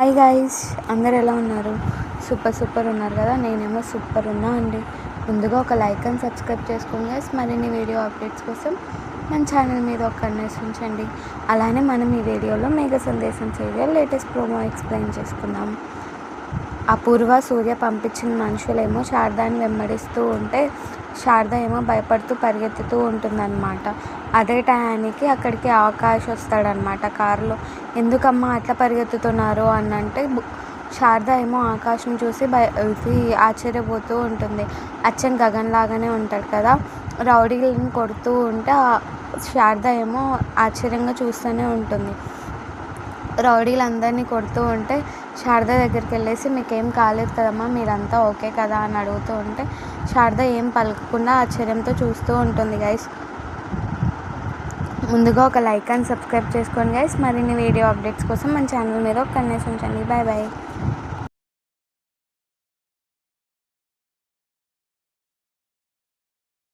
Hi guys, అందరు ఎలా ఉన్నారు? సూపర్ ఉన్నారు కదా. నేనేమో సూపర్ ఉన్నా అండి. ముందుగా ఒక లైక్ అండ్ సబ్స్క్రైబ్ చేసుకోండి గైస్. మరిన్ని వీడియో అప్డేట్స్ కోసం మన ఛానల్ మీద ఒక కన్నేసి ఉంచండి. అలానే మనం ఈ వీడియోలో మేఘ సందేశం సీరియల్ లేటెస్ట్ ప్రోమో ఎక్స్ప్లెయిన్ చేసుకుందాం. అపూర్వ, సూర్య పంపించిన మనుషులేమో శారదాని వెంబడిస్తూ ఉంటే శారద ఏమో భయపడుతూ పరిగెత్తుతూ ఉంటుందన్నమాట. అదే టయానికి అక్కడికి ఆకాష్ వస్తాడనమాట కారులో. ఎందుకమ్మా అట్లా పరిగెత్తుతున్నారు అని అంటే శారద ఏమో ఆకాష్ని చూసి ఆశ్చర్యపోతూ ఉంటుంది. అచ్చం గగన్ లాగానే ఉంటాడు కదా. రౌడీలను కొడుతూ ఉంటే శారద ఏమో ఆశ్చర్యంగా చూస్తూనే ఉంటుంది. రౌడీలందరినీ కొడుతూ ఉంటే శారద దగ్గరికి వెళ్ళేసి మీకేం కాలేదు కదమ్మా, మీరంతా ఓకే కదా అని అడుగుతూ ఉంటే శారద ఏం పలకకుండా ఆశ్చర్యంతో చూస్తూ ఉంటుంది గైస్. ముందుగా ఒక లైక్ అండ్ సబ్స్క్రైబ్ చేసుకోండి గైస్. మరిన్ని వీడియో అప్డేట్స్ కోసం మన ఛానల్ మీద ఒక కన్నేసి ఉంచండి. Bye bye.